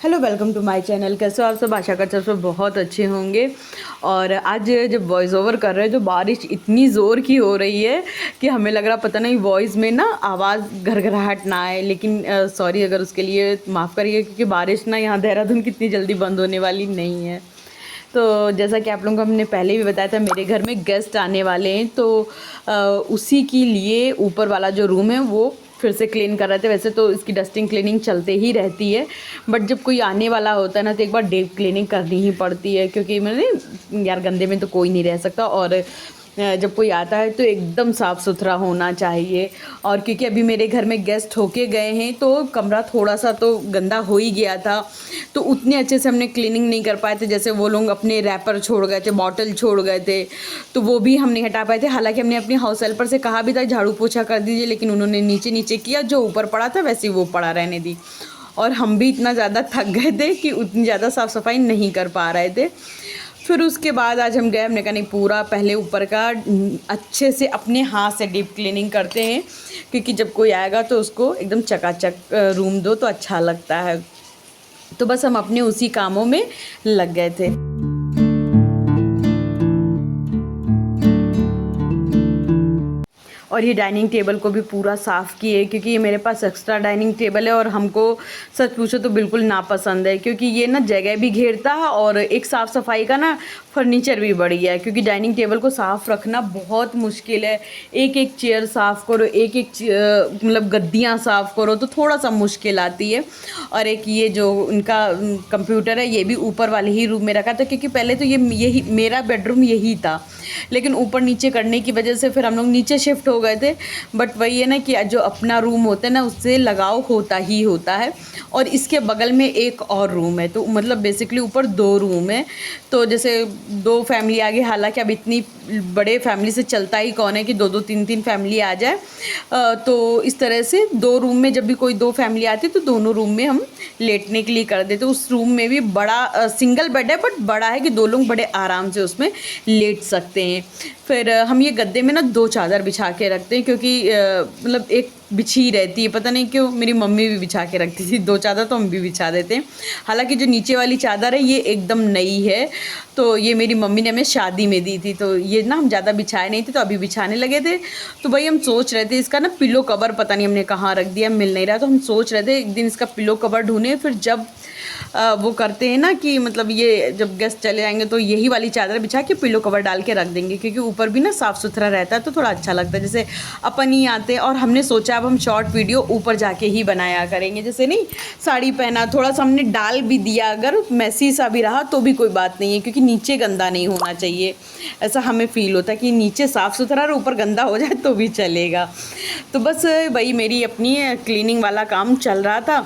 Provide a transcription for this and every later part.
Hello, welcome to my channel. कैसे हो आप सब? आशा करते हो सब बहुत अच्छे होंगे। और आज जब वॉइस ओवर कर रहे हैं तो बारिश इतनी ज़ोर की हो रही है कि हमें लग रहा पता नहीं वॉइस में ना आवाज़ घरघराहट ना आए, लेकिन सॉरी अगर उसके लिए माफ़ करिए, क्योंकि बारिश ना यहाँ देहरादून कितनी जल्दी बंद होने वाली नहीं है। तो जैसा कि आप लोगों को हमने पहले भी बताया था, मेरे घर में गेस्ट आने वाले हैं, तो उसी के लिए ऊपर वाला जो रूम है वो फिर से क्लीन कर रहे थे। वैसे तो इसकी डस्टिंग क्लीनिंग चलते ही रहती है, बट जब कोई आने वाला होता है ना तो एक बार डीप क्लीनिंग करनी ही पड़ती है, क्योंकि मैंने यार गंदे में तो कोई नहीं रह सकता। और जब कोई आता है तो एकदम साफ़ सुथरा होना चाहिए। और क्योंकि अभी मेरे घर में गेस्ट होके गए हैं तो कमरा थोड़ा सा तो गंदा हो ही गया था, तो उतने अच्छे से हमने क्लीनिंग नहीं कर पाए थे। जैसे वो लोग अपने रैपर छोड़ गए थे, बॉटल छोड़ गए थे, तो वो भी हम नहीं हटा पाए थे। हालांकि हमने अपनी हाउस हेल्पर से कहा भी था झाड़ू पोछा कर दीजिए, लेकिन उन्होंने नीचे नीचे किया, जो ऊपर पड़ा था वैसे ही वो पड़ा रहने दी। और हम भी इतना ज़्यादा थक गए थे कि उतनी ज़्यादा साफ़ सफाई नहीं कर पा रहे थे। फिर उसके बाद आज हम गए, हमने कहा नहीं, पूरा पहले ऊपर का अच्छे से अपने हाथ से डीप क्लीनिंग करते हैं, क्योंकि जब कोई आएगा तो उसको एकदम चकाचक रूम दो तो अच्छा लगता है। तो बस हम अपने उसी कामों में लग गए थे। और ये डाइनिंग टेबल को भी पूरा साफ़ किए, क्योंकि ये मेरे पास एक्स्ट्रा डाइनिंग टेबल है और हमको सच पूछो तो बिल्कुल नापसंद है, क्योंकि ये ना जगह भी घेरता है और एक साफ़ सफाई का ना फर्नीचर भी बढ़िया है। क्योंकि डाइनिंग टेबल को साफ़ रखना बहुत मुश्किल है, एक एक चेयर साफ़ करो, एक एक मतलब गद्दियाँ साफ़ करो तो थोड़ा सा मुश्किल आती है। और एक ये जो उनका कंप्यूटर है ये भी ऊपर वाले ही रूम में रखा था, क्योंकि पहले तो यही मेरा बेडरूम यही था, लेकिन ऊपर नीचे करने की वजह से फिर हम लोग नीचे शिफ्ट हो गए थे। बट वही है ना कि जो अपना रूम होता है ना उससे लगाव होता ही होता है। और इसके बगल में एक और रूम है, तो मतलब बेसिकली ऊपर 2 रूम है। तो जैसे 2 फैमिली आ गई, हालांकि अब इतनी बड़े फैमिली से चलता ही कौन है कि 2-2 3-3 फैमिली आ जाए। तो इस तरह से 2 रूम में जब भी कोई 2 फैमिली आती है तो दोनों रूम में हम लेटने के लिए कर देते। उस रूम में भी बड़ा सिंगल बेड है, बट बड़ा है कि 2 लोग बड़े आराम से उसमें लेट सकते हैं। फिर हम ये गद्दे में ना 2 चादर बिछा के रखते हैं, क्योंकि मतलब एक बिछी रहती है, पता नहीं क्यों मेरी मम्मी भी बिछा के रखती थी 2 चादर, तो हम भी बिछा देते हैं। हालांकि जो नीचे वाली चादर है ये एकदम नई है, तो ये मेरी मम्मी ने हमें शादी में दी थी, तो ये ना हम ज़्यादा बिछाए नहीं थे, तो अभी बिछाने लगे थे। तो भाई हम सोच रहे थे इसका ना पिलो कवर पता नहीं हमने कहाँ रख दिया, मिल नहीं रहा, तो हम सोच रहे थे एक दिन इसका पिलो कवर ढूंढें। फिर जब वो करते हैं ना कि मतलब ये जब गेस्ट चले जाएंगे तो यही वाली चादर बिछा के पिलो कवर डाल के रख देंगे, क्योंकि ऊपर भी ना साफ़ सुथरा रहता है तो थोड़ा अच्छा लगता है। जैसे अपन ही आते हैं, और हमने सोचा अब हम शॉर्ट वीडियो ऊपर जाके ही बनाया करेंगे। जैसे नहीं साड़ी पहना, थोड़ा सा हमने डाल भी दिया, अगर मैसी सा भी रहा तो भी कोई बात नहीं है, क्योंकि नीचे गंदा नहीं होना चाहिए। ऐसा हमें फ़ील होता है कि नीचे साफ़ सुथरा और ऊपर गंदा हो जाए तो भी चलेगा। तो बस वही मेरी अपनी क्लीनिंग वाला काम चल रहा था।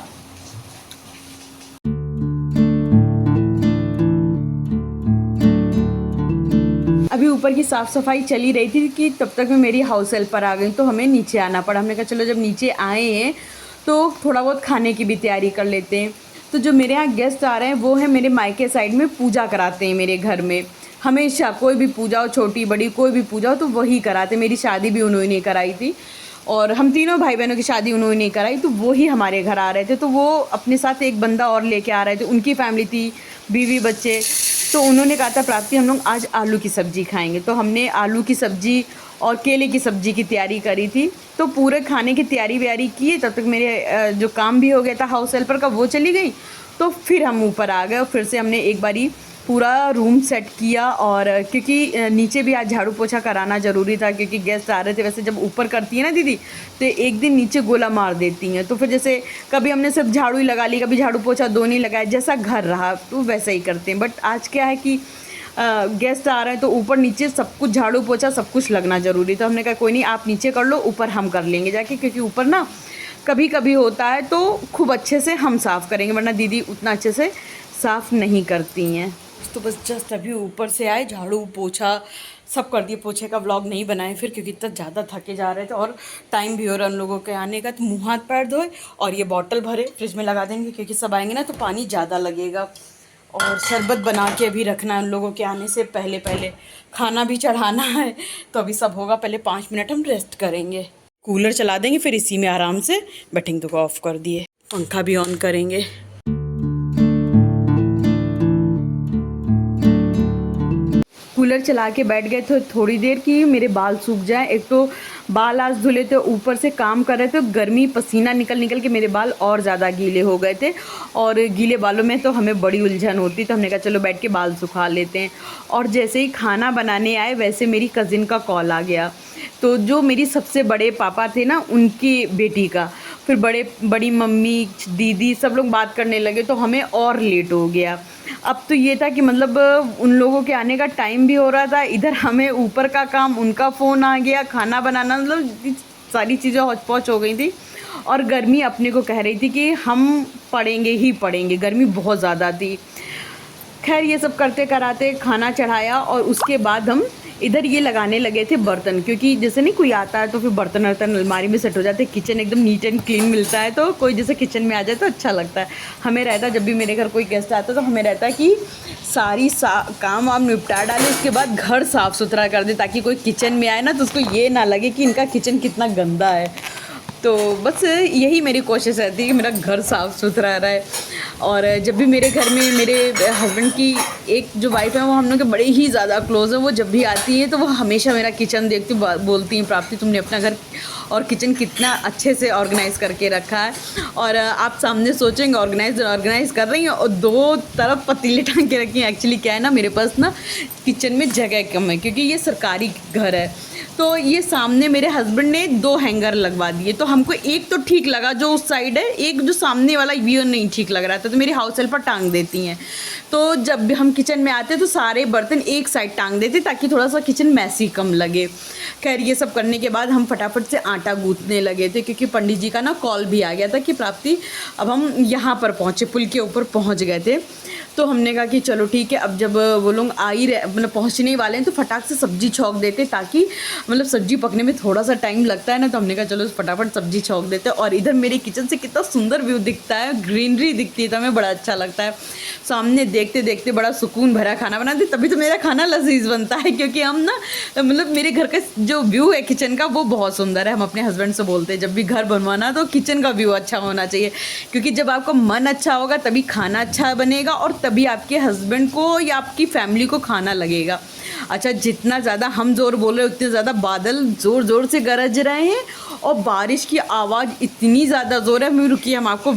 अभी ऊपर की साफ़ सफाई चली रही थी कि तब तक में मेरी हाउस हेल्पर आ गई, तो हमें नीचे आना पड़ा। हमने कहा चलो जब नीचे आए हैं तो थोड़ा बहुत खाने की भी तैयारी कर लेते हैं। तो जो मेरे यहाँ गेस्ट आ रहे हैं वो है मेरे मायके साइड में, पूजा कराते हैं मेरे घर में हमेशा। कोई भी पूजा हो, छोटी बड़ी कोई भी पूजा हो तो वही कराते। मेरी शादी भी उन्होंने कराई थी, और हम तीनों भाई बहनों की शादी उन्होंने कराई, तो वो ही हमारे घर आ रहे थे। तो वो अपने साथ एक बंदा और लेके आ रहे थे, उनकी फैमिली थी, बीवी बच्चे। तो उन्होंने कहा था प्राप्ति हम लोग आज आलू की सब्ज़ी खाएंगे, तो हमने आलू की सब्ज़ी और केले की सब्ज़ी की तैयारी करी थी। तो पूरे खाने की तैयारी व्यारी की, तब तक मेरे जो काम भी हो गया था हाउस हेल्पर का वो चली गई। तो फिर हम ऊपर आ गए और फिर से हमने एक बारी पूरा रूम सेट किया। और क्योंकि नीचे भी आज झाड़ू पोछा कराना ज़रूरी था, क्योंकि गेस्ट आ रहे थे। वैसे जब ऊपर करती है ना दीदी तो एक दिन नीचे गोला मार देती हैं, तो फिर जैसे कभी हमने सिर्फ झाड़ू ही लगा ली, कभी झाड़ू पोछा 2 नहीं लगाया, जैसा घर रहा तो वैसा ही करते हैं। बट आज क्या है कि गेस्ट आ रहे हैं तो ऊपर नीचे सब कुछ झाड़ू पोछा सब कुछ लगना ज़रूरी। तो हमने कहा कोई नहीं, आप नीचे कर लो, ऊपर हम कर लेंगे जाके, क्योंकि ऊपर ना कभी कभी होता है तो खूब अच्छे से हम साफ़ करेंगे, वरना दीदी उतना अच्छे से साफ़ नहीं करती हैं। तो बस जस्ट अभी ऊपर से आए, झाड़ू पोछा सब कर दिए। पोछे का व्लॉग नहीं बनाए फिर, क्योंकि इतना ज़्यादा थके जा रहे थे और टाइम भी हो रहा है उन लोगों के आने का। तो मुँह हाथ पैर धोए और ये बॉटल भरे फ्रिज में लगा देंगे, क्योंकि सब आएंगे ना तो पानी ज़्यादा लगेगा। और शरबत बना के अभी रखना है उन लोगों के आने से पहले पहले। खाना भी चढ़ाना है, तो अभी सब होगा, पहले 5 मिनट हम रेस्ट करेंगे। कूलर चला देंगे, फिर इसी में आराम से बैठेंगे। तो ऑफ़ कर दिए, पंखा भी ऑन करेंगे। कूलर चला के बैठ गए थे थोड़ी देर कि मेरे बाल सूख जाए। एक तो बाल आज धुले थे, ऊपर से काम कर रहे थे, गर्मी पसीना निकल निकल के मेरे बाल और ज़्यादा गीले हो गए थे, और गीले बालों में तो हमें बड़ी उलझन होती, तो हमने कहा चलो बैठ के बाल सुखा लेते हैं। और जैसे ही खाना बनाने आए वैसे मेरी कज़िन का कॉल आ गया, तो जो मेरी सबसे बड़े पापा थे ना, उनकी बेटी का, फिर बड़ी मम्मी दीदी सब लोग बात करने लगे, तो हमें और लेट हो गया। अब तो ये था कि मतलब उन लोगों के आने का टाइम भी हो रहा था, इधर हमें ऊपर का काम, उनका फ़ोन आ गया, खाना बनाना, मतलब सारी चीज़ें हौच पौच हो गई थी। और गर्मी अपने को कह रही थी कि हम पड़ेंगे ही पड़ेंगे, गर्मी बहुत ज़्यादा थी। खैर ये सब करते कराते खाना चढ़ाया, और उसके बाद हम इधर ये लगाने लगे थे बर्तन, क्योंकि जैसे नहीं कोई आता है तो फिर बर्तन वर्तन अलमारी में सेट हो जाते हैं, किचन एकदम नीट एंड क्लीन मिलता है, तो कोई जैसे किचन में आ जाए तो अच्छा लगता है। हमें रहता है जब भी मेरे घर कोई गेस्ट आता है तो हमें रहता है कि सारी काम वाम निपटा डालें, उसके बाद घर साफ़ सुथरा कर दें, ताकि कोई किचन में आए ना तो उसको ये ना लगे कि इनका किचन कितना गंदा है। तो बस यही मेरी कोशिश रहती है कि मेरा घर साफ़ सुथरा रहे। और जब भी मेरे घर में मेरे हस्बैंड की एक जो वाइफ है वो हम लोग के बड़े ही ज़्यादा क्लोज़ है, वो जब भी आती है तो वो हमेशा मेरा किचन देखती बोलती हैं, प्राप्ति तुमने अपना घर और किचन कितना अच्छे से ऑर्गेनाइज़ करके रखा है। और आप सामने सोचेंगे ऑर्गेनाइज़ कर रही हैं और दो तरफ पतीले टांग के रखी हैं। एक्चुअली क्या है ना, मेरे पास ना किचन में जगह कम है, क्योंकि ये सरकारी घर है, तो ये सामने मेरे हस्बैंड ने 2 हैंगर लगवा दिए, तो हमको एक तो ठीक लगा जो उस साइड है, एक जो सामने वाला व्यू नहीं ठीक लग रहा था, तो मेरी हाउस हेल्पर टांग देती हैं। तो जब भी हम किचन में आते तो सारे बर्तन एक साइड टांग देते ताकि थोड़ा सा किचन मैसी कम लगे। खैर ये सब करने के बाद हम फटाफट से आटा गूंथने लगे थे, क्योंकि पंडित जी का ना कॉल भी आ गया था कि प्राप्ति अब हम यहाँ पर पहुँचे, पुल के ऊपर पहुँच गए थे। तो हमने कहा कि चलो ठीक है, अब जब वो लोग आ ही रहे, मतलब पहुँचने ही वाले हैं, तो फटाक से सब्जी छौंक देते, ताकि मतलब सब्जी पकने में थोड़ा सा टाइम लगता है ना, तो हमने कहा चलो फटाफट सब्जी छौंक देते। और इधर मेरे किचन से कितना सुंदर व्यू दिखता है, ग्रीनरी दिखती है, तो हमें बड़ा अच्छा लगता है। सामने देखते देखते बड़ा सुकून भरा खाना बनाते, तभी तो मेरा खाना लजीज बनता है, क्योंकि हम ना मतलब मेरे घर का जो व्यू है किचन का वो बहुत सुंदर है। हम अपने हस्बैंड से बोलते हैं जब भी घर बनवाना तो किचन का व्यू अच्छा होना चाहिए, क्योंकि जब आपका मन अच्छा होगा तभी खाना अच्छा बनेगा, और तभी आपके हस्बैंड को या आपकी फैमिली को खाना लगेगा। अच्छा, जितना ज़्यादा हम ज़ोर बोल रहे हैं उतने ज़्यादा बादल ज़ोर ज़ोर से गरज रहे हैं, और बारिश की आवाज़ इतनी ज़्यादा ज़ोर है। मैं रुकिए, हम आपको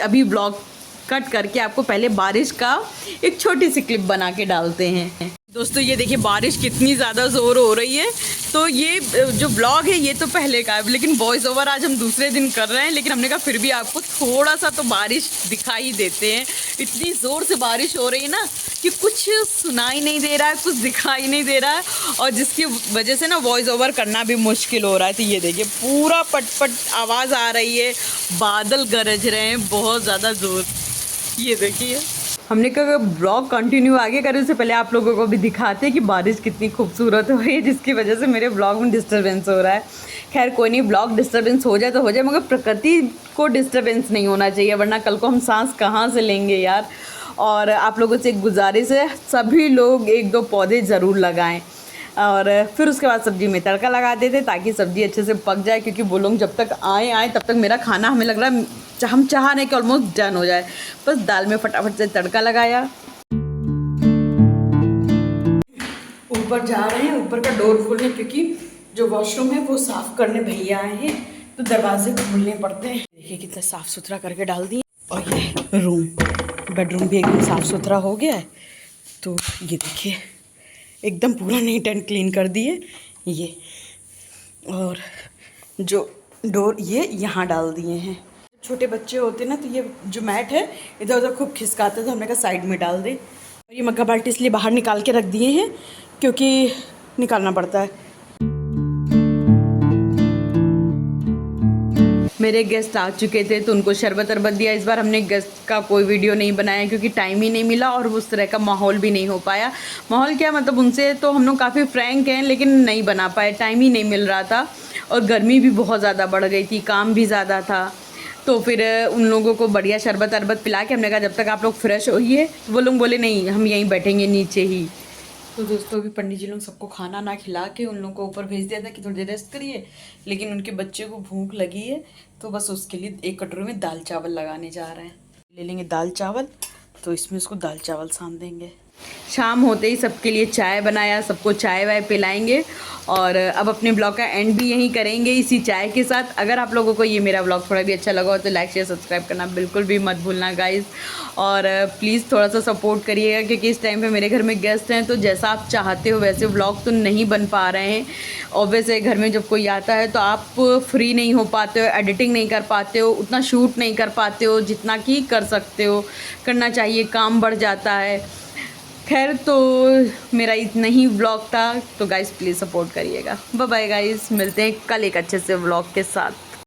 अभी ब्लॉग कट करके आपको पहले बारिश का एक छोटी सी क्लिप बना के डालते हैं। दोस्तों ये देखिए बारिश कितनी ज़्यादा ज़ोर हो रही है। तो ये जो ब्लॉग है ये तो पहले का है, लेकिन वॉइस ओवर आज हम दूसरे दिन कर रहे हैं, लेकिन हमने कहा फिर भी आपको थोड़ा सा तो बारिश दिखाई देते हैं। इतनी ज़ोर से बारिश हो रही है ना कि कुछ सुनाई नहीं दे रहा है, कुछ दिखाई नहीं दे रहा है, और जिसकी वजह से ना वॉइस ओवर करना भी मुश्किल हो रहा है। तो ये देखिए पूरा पट आवाज़ आ रही है, बादल गरज रहे हैं बहुत ज़्यादा ज़ोर। ये देखिए, हमने कहा ब्लॉग कंटिन्यू आगे करें उससे पहले आप लोगों को भी दिखाते हैं कि बारिश कितनी खूबसूरत हो रही है, जिसकी वजह से मेरे ब्लॉग में डिस्टर्बेंस हो रहा है। खैर कोई नहीं, ब्लॉग डिस्टर्बेंस हो जाए तो हो जाए, मगर प्रकृति को डिस्टर्बेंस नहीं होना चाहिए, वरना कल को हम सांस कहाँ से लेंगे यार। और आप लोगों से एक गुजारिश है, सभी लोग 1-2 पौधे ज़रूर लगाएं, और फिर उसके बाद सब्ज़ी में तड़का लगा देते ताकि सब्ज़ी अच्छे से पक जाए, क्योंकि वो लोग जब तक आए तब तक मेरा खाना हमें लग रहा है हम चाह रहे कि ऑलमोस्ट डन हो जाए। बस दाल में फटाफट से तड़का लगाया। ऊपर जा रहे हैं, ऊपर का डोर खोलने, क्योंकि जो वॉशरूम है वो साफ़ करने भैया आए हैं, तो दरवाजे खोलने पड़ते हैं। देखिए कितना साफ़ सुथरा करके डाल दिए, और ये बेडरूम भी एकदम साफ़ सुथरा हो गया है। तो ये देखिए एकदम पूरा नीट एंड क्लीन कर दिए ये, और जो डोर ये यहाँ डाल दिए हैं। छोटे बच्चे होते ना तो ये जो मैट है इधर उधर खूब खिसकाते, तो हमने कहा साइड में डाल दें। और ये मग्गा बाल्टी इसलिए बाहर निकाल के रख दिए हैं क्योंकि निकालना पड़ता है। मेरे गेस्ट आ चुके थे तो उनको शरबत अरबत दिया। इस बार हमने गेस्ट का कोई वीडियो नहीं बनाया क्योंकि टाइम ही नहीं मिला, और उस तरह का माहौल भी नहीं हो पाया। माहौल क्या मतलब, उनसे तो हम लोग काफ़ी फ्रैंक हैं, लेकिन नहीं बना पाए, टाइम ही नहीं मिल रहा था, और गर्मी भी बहुत ज़्यादा बढ़ गई थी, काम भी ज़्यादा था। तो फिर उन लोगों को बढ़िया शरबत अरबत पिला के हमने कहा जब तक आप लोग फ्रेश होइए, तो वो लोग बोले नहीं हम यहीं बैठेंगे नीचे ही। तो दोस्तों अभी पंडित जी लोग सबको खाना ना खिला के उन लोगों को ऊपर भेज दिया था कि थोड़ी देर रेस्ट करिए, लेकिन उनके बच्चे को भूख लगी है, तो बस उसके लिए एक कटोरे में दाल चावल लगाने जा रहे हैं। ले लेंगे दाल चावल, तो इसमें उसको दाल चावल सान देंगे। शाम होते ही सबके लिए चाय बनाया, सबको चाय वाय पिलाएंगे और अब अपने ब्लॉग का एंड भी यहीं करेंगे इसी चाय के साथ। अगर आप लोगों को ये मेरा ब्लॉग थोड़ा भी अच्छा लगा हो तो लाइक शेयर सब्सक्राइब करना बिल्कुल भी मत भूलना गाइज़। और प्लीज़ थोड़ा सा सपोर्ट करिएगा क्योंकि इस टाइम पे मेरे घर में गेस्ट हैं, तो जैसा आप चाहते हो वैसे व्लॉग तो नहीं बन पा रहे हैं। ऑब्वियस है, घर में जब कोई आता है तो आप फ्री नहीं हो पाते हो, एडिटिंग नहीं कर पाते हो, उतना शूट नहीं कर पाते हो जितना कि कर सकते हो, करना चाहिए, काम बढ़ जाता है। खैर, तो मेरा इतना ही व्लॉग था, तो गाइज़ प्लीज़ सपोर्ट करिएगा। बाय बाय गाइज़, मिलते हैं कल एक अच्छे से व्लॉग के साथ।